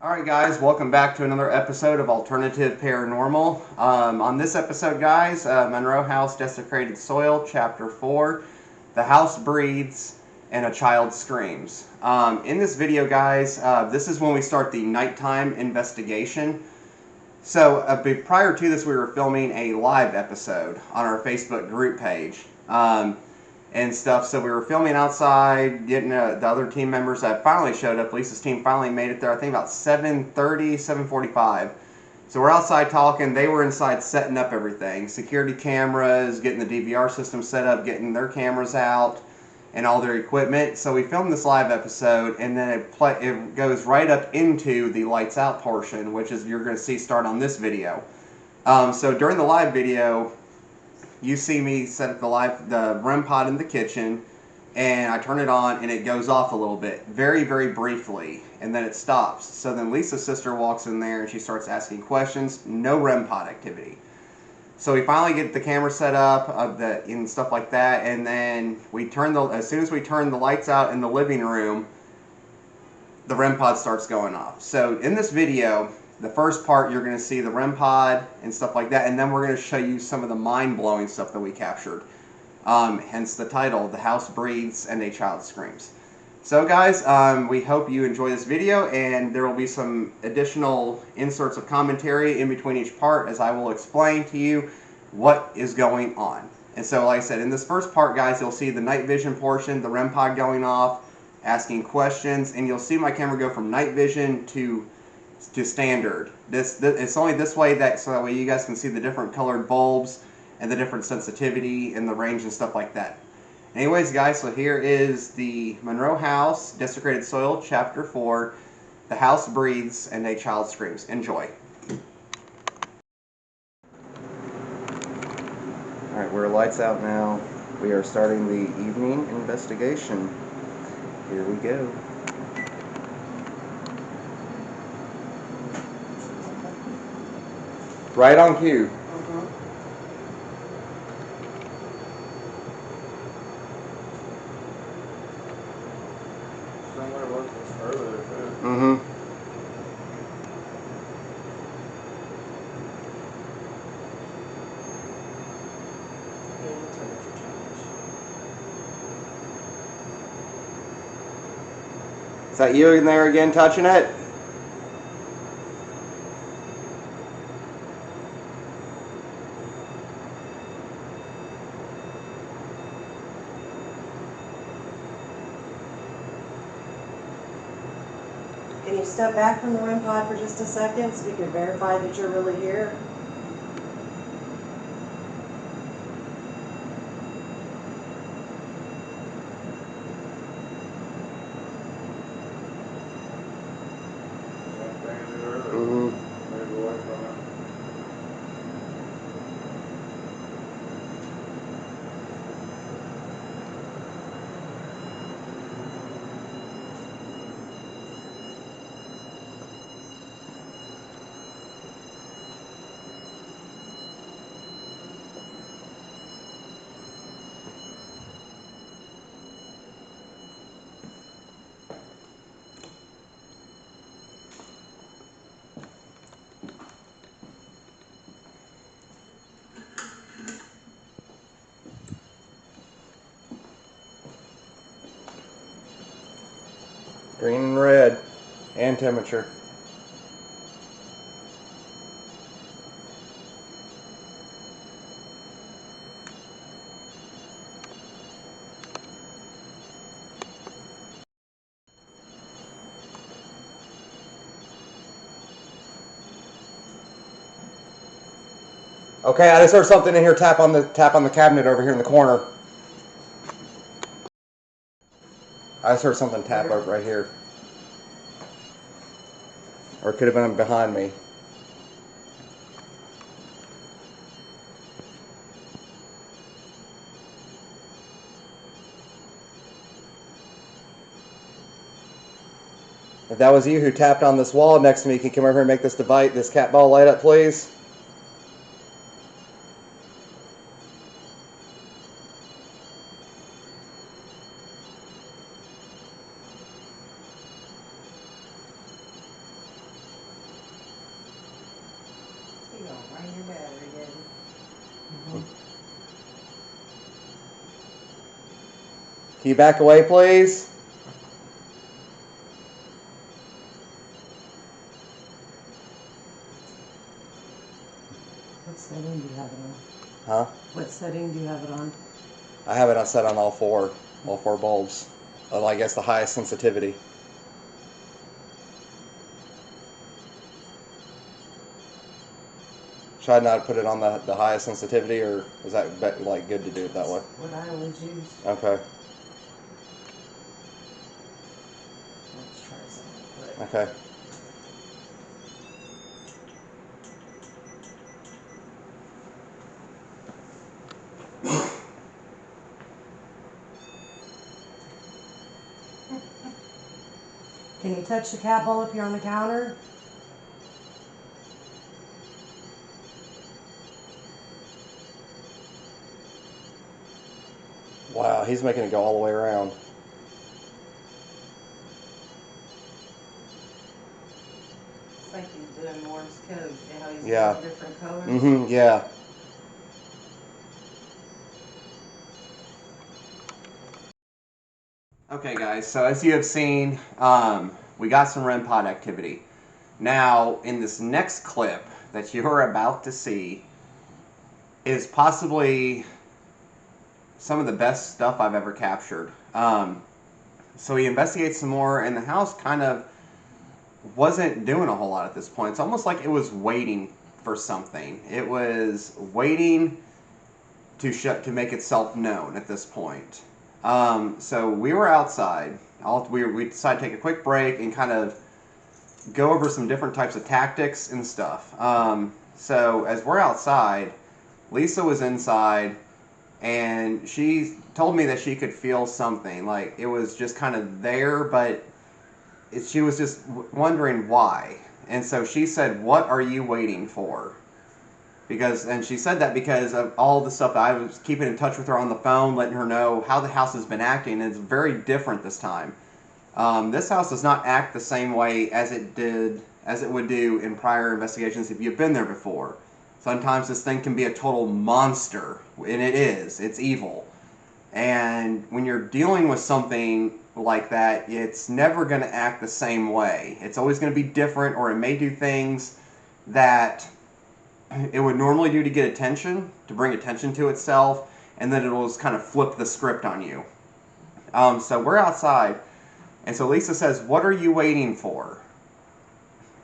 Alright guys, welcome back to another episode of Alternative Paranormal. On this episode guys, Monroe House, Desecrated Soil, Chapter 4, The House Breathes, and a Child Screams. In this video guys, this is when we start the nighttime investigation. So prior to this we were filming a live episode on our Facebook group page. And stuff. So we were filming outside, getting the other team members that finally showed up. Lisa's team finally made it there, I think about 7:30, 7:45. So we're outside talking. They were inside setting up everything. Security cameras, getting the DVR system set up, getting their cameras out, and all their equipment. So we filmed this live episode, and then it goes right up into the lights out portion, which is you're going to see start on this video. So during the live video, you see me set up the REM pod in the kitchen, and I turn it on, and it goes off a little bit, very, very briefly, and then it stops. So then Lisa's sister walks in there, and she starts asking questions. No REM pod activity. So we finally get the camera set up and stuff like that, and then as soon as we turn the lights out in the living room, the REM pod starts going off. So in this video, the first part, you're going to see the REM pod and stuff like that, and then we're going to show you some of the mind-blowing stuff that we captured. Hence the title, The House Breathes and a Child Screams. So guys, we hope you enjoy this video, and there will be some additional inserts of commentary in between each part as I will explain to you what is going on. And so like I said, in this first part guys, you'll see the night vision portion, the REM pod going off, asking questions, and you'll see my camera go from night vision to standard. It's only this way so that way you guys can see the different colored bulbs and the different sensitivity and the range and stuff like that. Anyways guys, so here is the Monroe House, Desecrated Soil, Chapter 4, The House Breathes and a Child Screams. Enjoy. Alright, we're lights out now. We are starting the evening investigation. Here we go. Right on cue. Somewhere was this earlier too. Mm-hmm. Is that you in there again touching it? Can you step back from the REM pod for just a second so we can verify that you're really here? Same thing as it earlier. Mm-hmm. Maybe away from it. Green and red. And temperature. Okay, I just heard something in here tap on the cabinet over here in the corner. I just heard something tap over right here. Or it could have been behind me. If that was you who tapped on this wall next to me, can you come over here and make this cat ball light up, please? Find your battery, baby. Can you back away, please? What setting do you have it on? Huh? What setting do you have it on? I have it set on all four bulbs. Of, I guess, the highest sensitivity. Should I not put it on the highest sensitivity, or is that like good to do it that way? What I always use. Okay. Let's try something quick. Okay. Can you touch the cat ball up here on the counter? Wow, he's making it go all the way around. It's like he's doing Morse code. See how he's Yeah. doing different colors? Mm-hmm, yeah. Okay, guys, so as you have seen, we got some REM pod activity. Now, in this next clip that you're about to see is possibly some of the best stuff I've ever captured. So he investigates some more, and the house kind of wasn't doing a whole lot at this point. It's almost like it was waiting for something. It was waiting to make itself known at this point. So we were outside. We decided to take a quick break and kind of go over some different types of tactics and stuff. So as we're outside, Lisa was inside, and she told me that she could feel something. Like it was just kind of there, but she was just wondering why. And so she said, "What are you waiting for?" And she said that because of all the stuff that I was keeping in touch with her on the phone, letting her know how the house has been acting. And it's very different this time. This house does not act the same way as it would do in prior investigations if you've been there before. Sometimes this thing can be a total monster, and it is. It's evil. And when you're dealing with something like that, it's never going to act the same way. It's always going to be different, or it may do things that it would normally do to get attention, to bring attention to itself, and then it'll just kind of flip the script on you. So we're outside, and so Lisa says, "What are you waiting for?"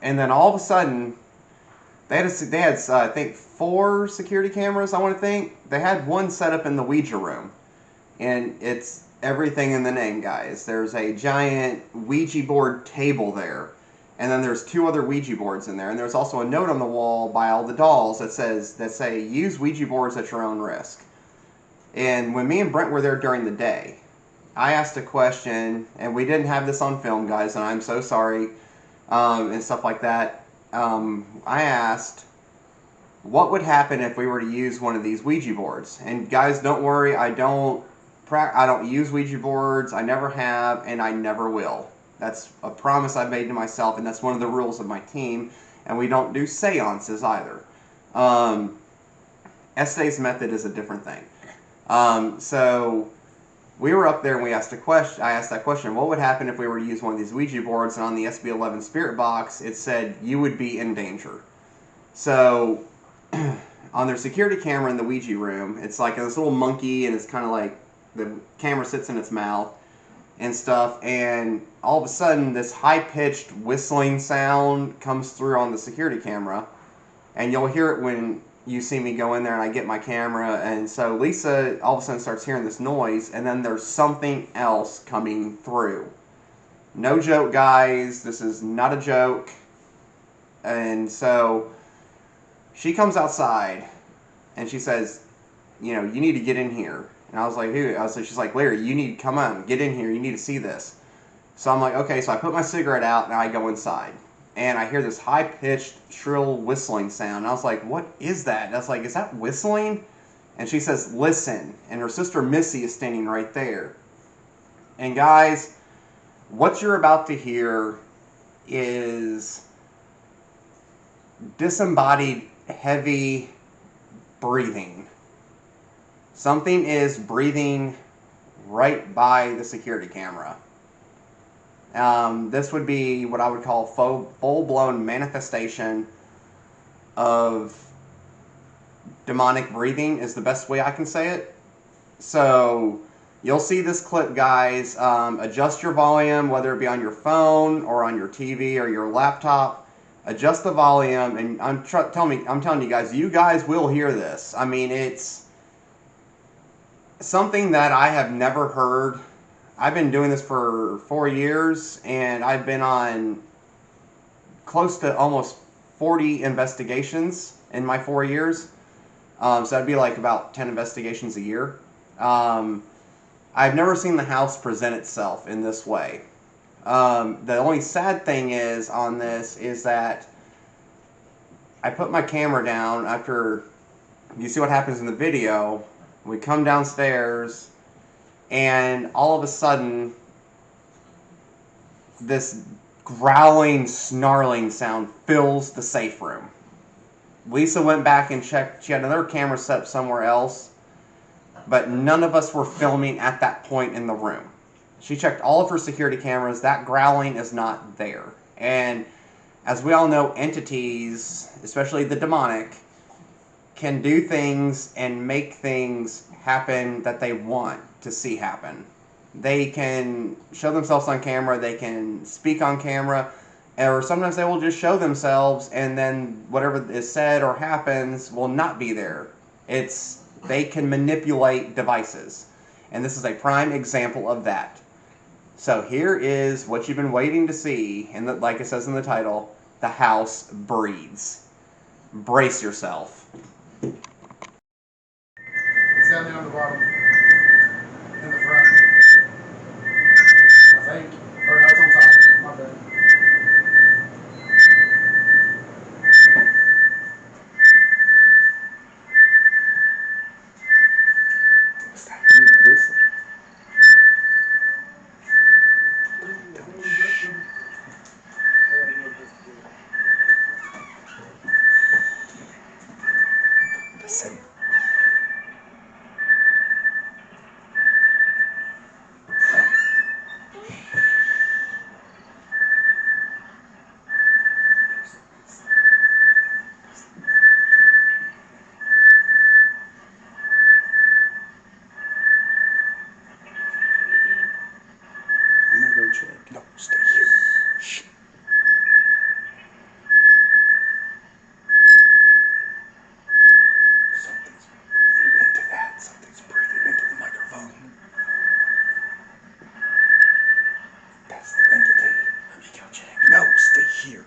And then all of a sudden, they had I think 4 security cameras. I want to think they had one set up in the Ouija room, and it's everything in the name, guys. There's a giant Ouija board table there, and then there's 2 other Ouija boards in there, and there's also a note on the wall by all the dolls that say use Ouija boards at your own risk. And when me and Brent were there during the day, I asked a question, and we didn't have this on film, guys, and I'm so sorry, and stuff like that. I asked, what would happen if we were to use one of these Ouija boards? And guys, don't worry, I don't use Ouija boards. I never have, and I never will. That's a promise I've made to myself, and that's one of the rules of my team. And we don't do seances either. Estei's method is a different thing. So we were up there and we asked a question. I asked that question: what would happen if we were to use one of these Ouija boards? And on the SB11 spirit box, it said you would be in danger. So on their security camera in the Ouija room, it's like this little monkey, and it's kind of like the camera sits in its mouth and stuff. And all of a sudden, this high-pitched whistling sound comes through on the security camera, and you'll hear it when you see me go in there and I get my camera. And so Lisa all of a sudden starts hearing this noise, and then there's something else coming through. No joke, guys. This is not a joke. And so she comes outside, and she says, you need to get in here. And I was like, who? She's like, Larry, you need to come on, get in here. You need to see this. So I'm like, okay. So I put my cigarette out, and I go inside. And I hear this high-pitched, shrill whistling sound. And I was like, what is that? And I was like, is that whistling? And she says, listen. And her sister Missy is standing right there. And guys, what you're about to hear is disembodied heavy breathing. Something is breathing right by the security camera. This would be what I would call full-blown manifestation of demonic breathing is the best way I can say it. So you'll see this clip, guys. Adjust your volume, whether it be on your phone or on your TV or your laptop. Adjust the volume, and I'm telling you guys will hear this. I mean, it's something that I have never heard. I've been doing this for 4 years, and I've been on close to almost 40 investigations in my 4 years. So that'd be like about 10 investigations a year. I've never seen the house present itself in this way. The only sad thing is on this is that I put my camera down after you see what happens in the video. We come downstairs, and all of a sudden, this growling, snarling sound fills the safe room. Lisa went back and checked. She had another camera set up somewhere else, but none of us were filming at that point in the room. She checked all of her security cameras. That growling is not there. And as we all know, entities, especially the demonic, can do things and make things happen that they want to see happen. They can show themselves on camera. They can speak on camera. Or sometimes they will just show themselves, and then whatever is said or happens will not be there. They can manipulate devices. And this is a prime example of that. So here is what you've been waiting to see, and like it says in the title, the house breathes. Brace yourself. It's down there on the bottom. In the front. I think. Or no, it's on top. My bad. Listen. Listen. I'm gonna go check. No, stay here. Shh. Something's breathing into that. Something's breathing into the microphone. That's the entity. Let me go check. No, stay here.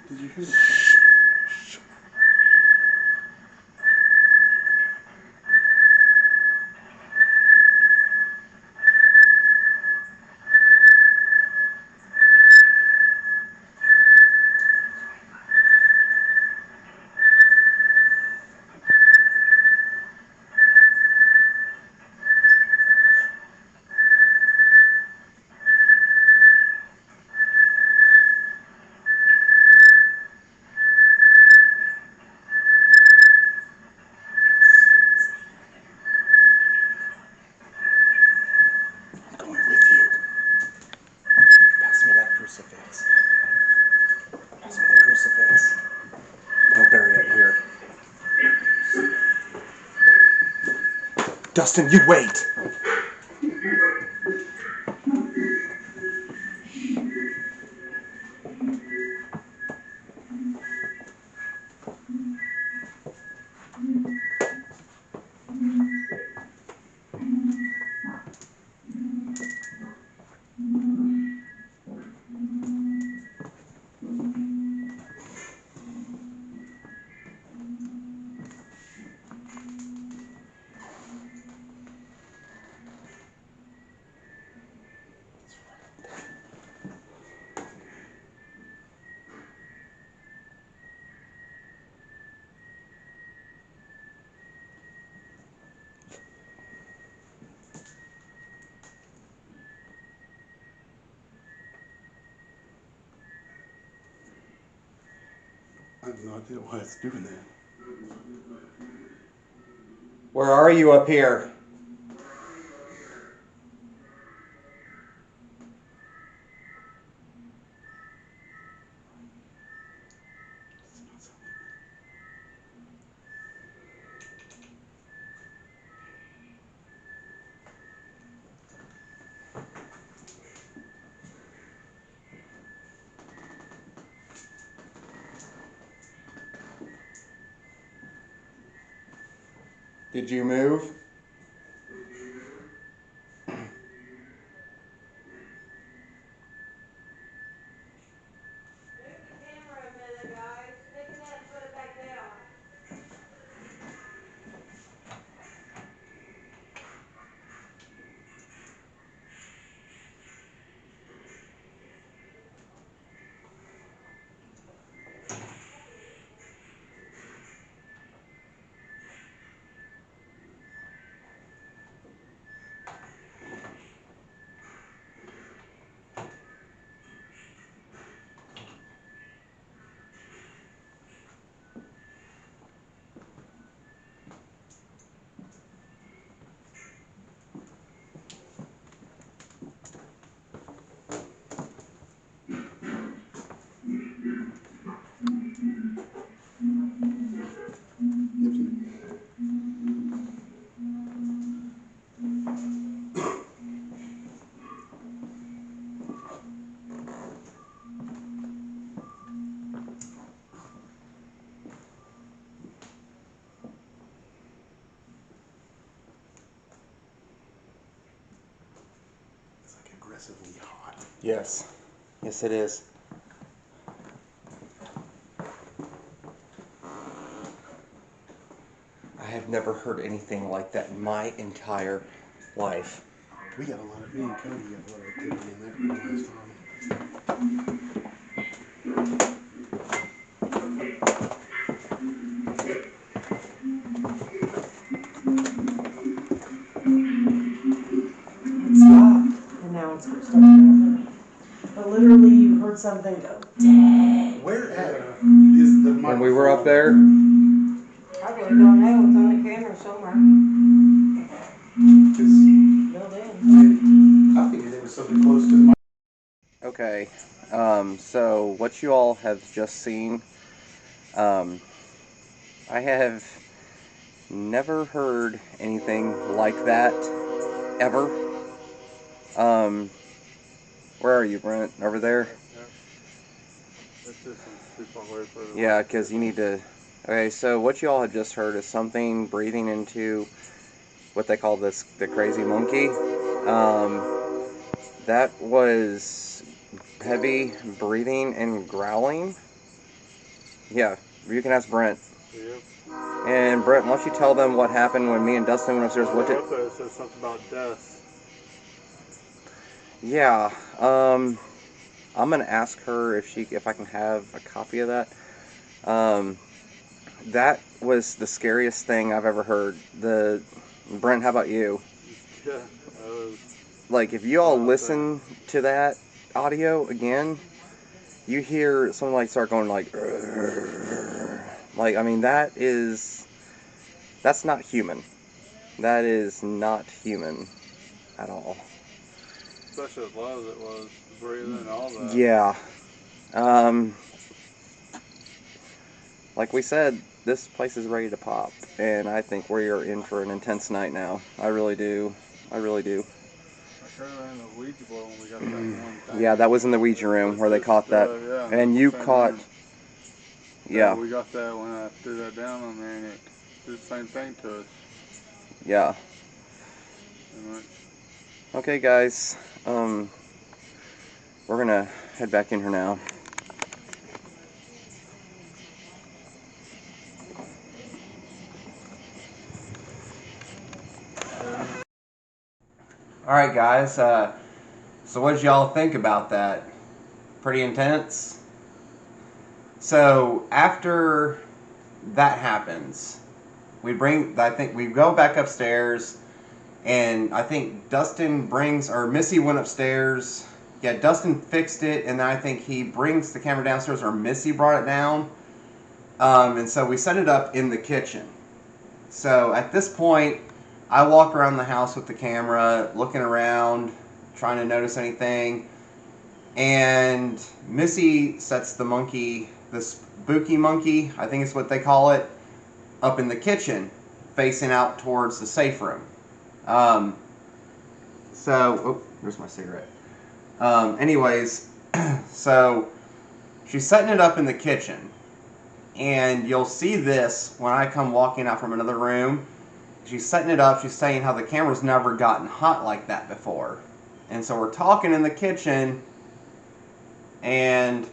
Did you hear that? Shh. I'm going with you. Pass me that crucifix. Pass me the crucifix. I'll bury it here. Dustin, you wait! have no idea why it's doing that. Where are you up here? Did you move? It's like aggressively hot. Yes. Yes, it is. I have never heard anything like that in my entire life. We got a lot of, me and Cody got a lot of activity in that room last time. It stopped, and now it's starting over. But literally, you heard something go, dang. Where at is the microphone? When we were up there, I really don't know. It's on the camera somewhere. Built in. I figured there was something close to the mic. okay, so what you all have just seen, I have never heard anything like that, ever. Where are you, Brent? Over there? This isn't too far away for the Yeah, because you need to... Okay, so what you all have just heard is something breathing into what they call the crazy monkey. That was heavy breathing and growling. Yeah, you can ask Brent. Yep. And Brent, why don't you tell them what happened when me and Dustin went upstairs? What did... Up there, it says something about death. Yeah, I'm gonna ask her if I can have a copy of that. That was the scariest thing I've ever heard. Brent, how about you? Yeah, that was... Like, if you all listen to that audio again, you hear someone like start going like, I mean, that's not human. That is not human at all. Especially as loud as it was, breathing and all that. Yeah. Like we said, this place is ready to pop, and I think we are in for an intense night now. I really do. I really do. I heard it in the Ouija board when we got that one thing. Yeah, that was in the Ouija room where they caught that. Yeah, And you caught... room. Yeah. We got that when I threw that down on there, and it did the same thing to us. Yeah. Right. Okay, guys. We're gonna head back in here now. Alright, guys. So what did y'all think about that? Pretty intense? So, after that happens, we go back upstairs, and I think Dustin Missy went upstairs. Yeah, Dustin fixed it, and then I think he brings the camera downstairs, or Missy brought it down. And so we set it up in the kitchen. So at this point, I walk around the house with the camera, looking around, trying to notice anything. And Missy sets the monkey, the spooky monkey, I think is what they call it, up in the kitchen, facing out towards the safe room. There's my cigarette. Anyways, so she's setting it up in the kitchen. And you'll see this when I come walking out from another room. She's setting it up. She's saying how the camera's never gotten hot like that before. And so we're talking in the kitchen, and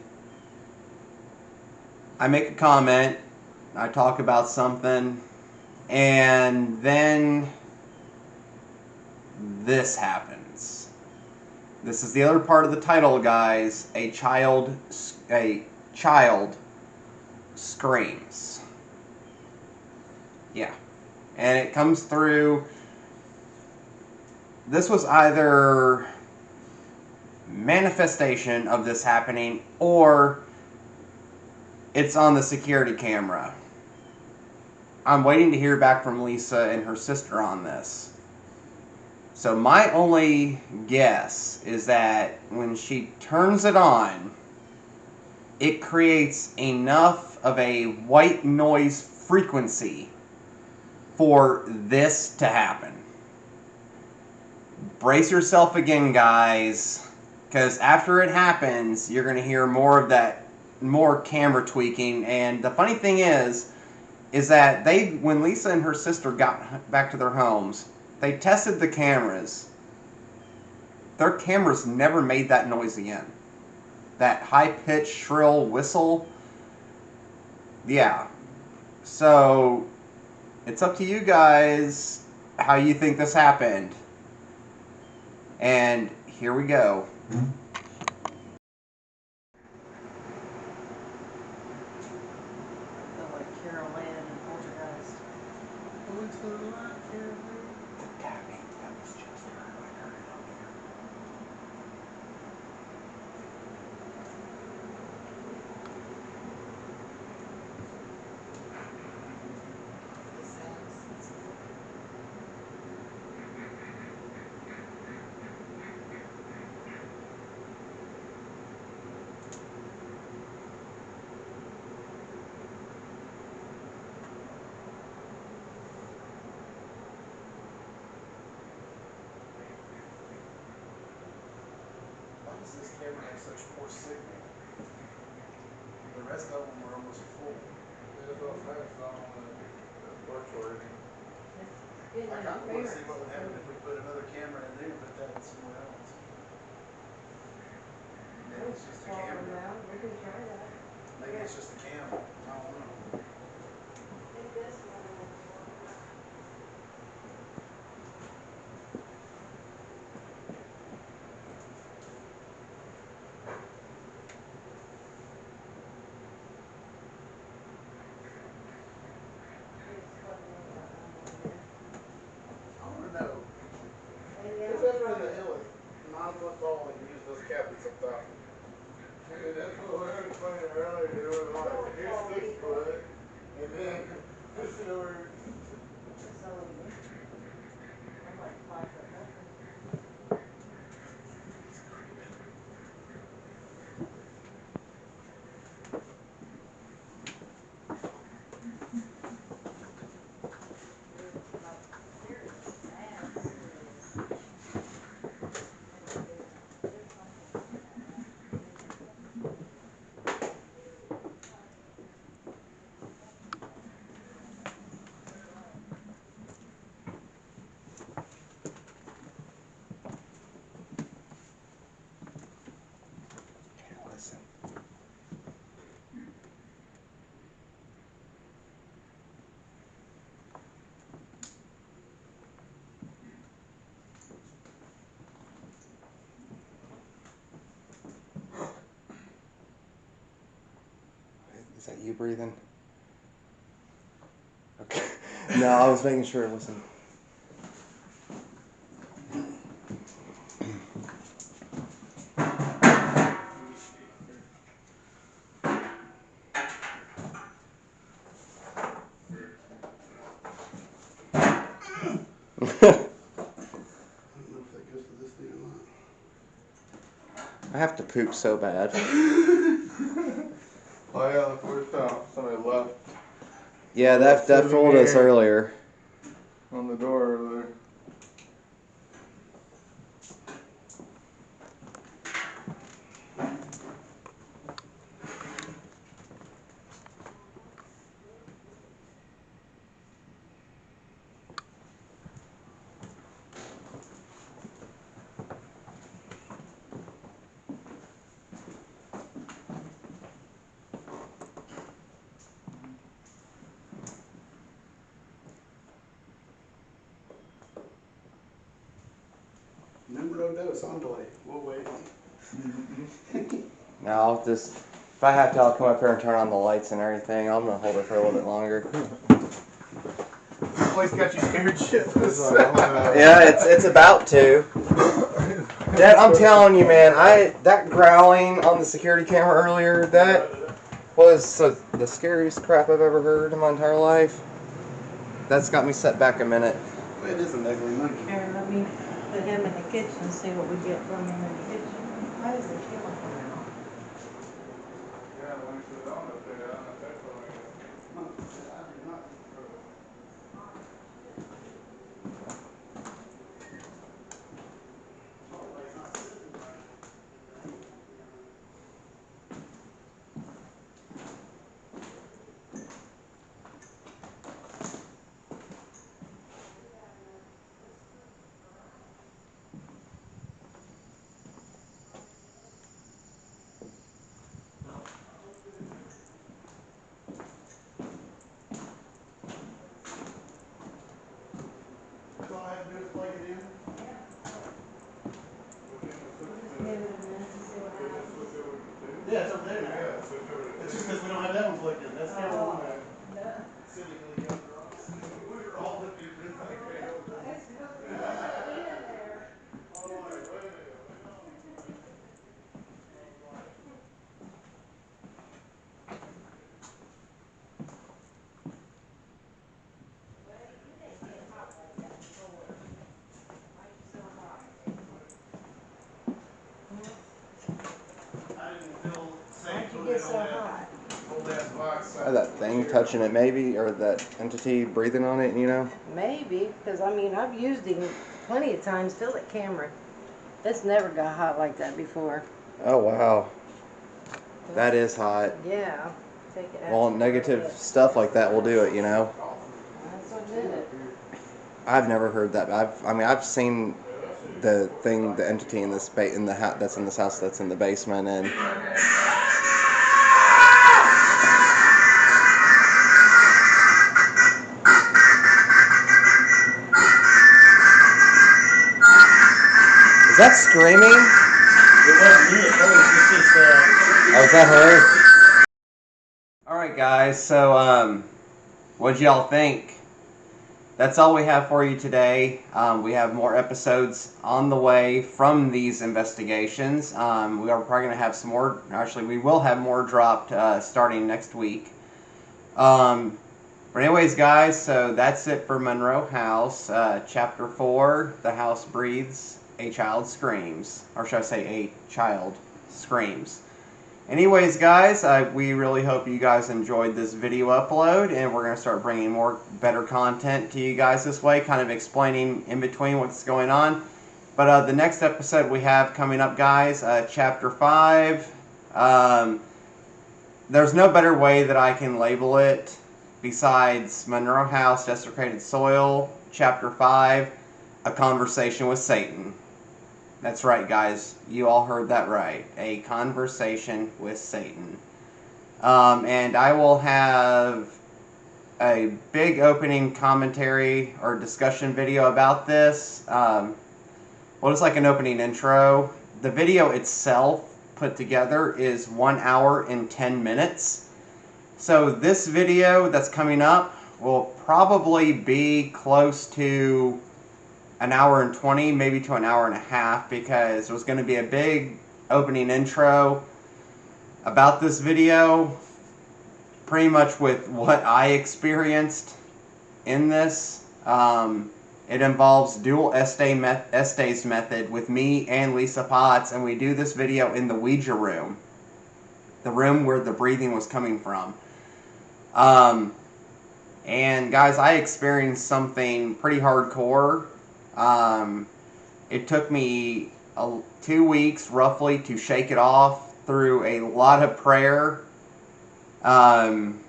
I make a comment. I talk about something, and then this happens. This is the other part of the title, guys. A child screams. Yeah. And it comes through. This was either manifestation of this happening, or it's on the security camera. I'm waiting to hear back from Lisa and her sister on this. So my only guess is that when she turns it on, it creates enough of a white noise frequency for this to happen. Brace yourself again, guys, because after it happens, you're going to hear more of that, more camera tweaking. And the funny thing is that when Lisa and her sister got back to their homes, they tested the cameras. Their cameras never made that noise again. That high-pitched, shrill whistle. Yeah. So, it's up to you guys how you think this happened. And here we go. Why does this camera have such poor signal? The rest of them were almost full. There's no facts on the virtual. I kind of want to see what would happen if we put another camera in there and put that somewhere else. Maybe it's just a camera. We can try that. Maybe it's just a camera. I don't know. I want to know. It's up in the hilly. 9 foot tall and use those cabinets up top. Dude, that's what we were explaining earlier. It was like, here's 6 foot. And then this is where. Listen. Is that you breathing? Okay. No, I was making sure it wasn't. I have to poop so bad. Oh yeah, the first time somebody left Yeah, that fooled us earlier. on the door over there. Monroe dose envoy. We'll wait. Now I'll just, if I have to, I'll come up here and turn on the lights and everything. I'm gonna hold it for a little bit longer. This place got you scared shitless. Yeah, it's about to. Dad, I'm telling you, man, that growling on the security camera earlier, that was the scariest crap I've ever heard in my entire life. That's got me set back a minute. It is an ugly monkey. Here, let me put him in the kitchen and see what we get from him in the kitchen. Why is the camera coming out? Yeah, when you sit down up there, I'm not that far. No, I do not. Oh, he's not sitting right. That's all I have to do is plug it in. Yeah, it's over there now. Yeah, switch over to It's just because we don't have that one plugged in. That's the other one. Silly little young girls. We were all looking at this like, hey, I didn't feel safe How'd you putting get it so on that hot? old ass box. That thing touching it, maybe, or that entity breathing on it, you know? Maybe, because I mean, I've used him plenty of times. Feel that camera. It's never got hot like that before. Oh, wow. That is hot. Yeah. Take it out. Well, negative stuff like that will do it, you know? That's what did it. I've never heard that. I've seen the entity in this that's in this house that's in the basement, and is that screaming? It wasn't me at first. It's just, Oh, is that her? All right, guys. So, what'd y'all think? That's all we have for you today. We have more episodes on the way from these investigations. We are probably going to have some more. Actually, we will have more dropped starting next week. But anyways, guys, so that's it for Monroe House. Chapter 4, The House Breathes, A Child Screams. Or should I say, A Child Screams. Anyways, guys, we really hope you guys enjoyed this video upload, and we're going to start bringing more better content to you guys this way, kind of explaining in between what's going on. But the next episode we have coming up, guys, Chapter 5, there's no better way that I can label it besides Monroe House, Desecrated Soil, Chapter 5, A Conversation with Satan. That's right, guys. You all heard that right. A conversation with Satan. And I will have a big opening commentary or discussion video about this. Well, it's like an opening intro. The video itself put together is 1 hour and 10 minutes. So this video that's coming up will probably be close to an hour and 20, maybe to an hour and a half, because it was going to be a big opening intro about this video, pretty much with what I experienced in this. It involves dual estase method with me and Lisa Potts, and we do this video in the Ouija room. The room where the breathing was coming from. And guys, I experienced something pretty hardcore. It took me 2 weeks roughly to shake it off through a lot of prayer and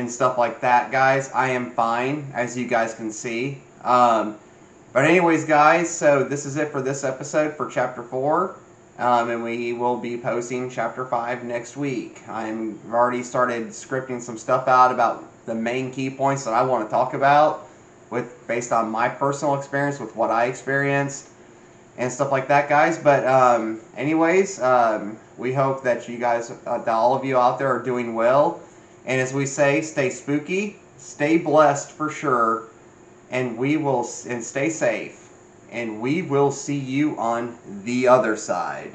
stuff like that, guys. I am fine, as you guys can see. But anyways, guys, so this is it for this episode for Chapter 4. And we will be posting Chapter 5 next week. I've already started scripting some stuff out about the main key points that I want to talk about, based on my personal experience with what I experienced and stuff like that, guys. But anyways, we hope that you guys, that all of you out there, are doing well. And as we say, stay spooky, stay blessed for sure, and stay safe. And we will see you on the other side.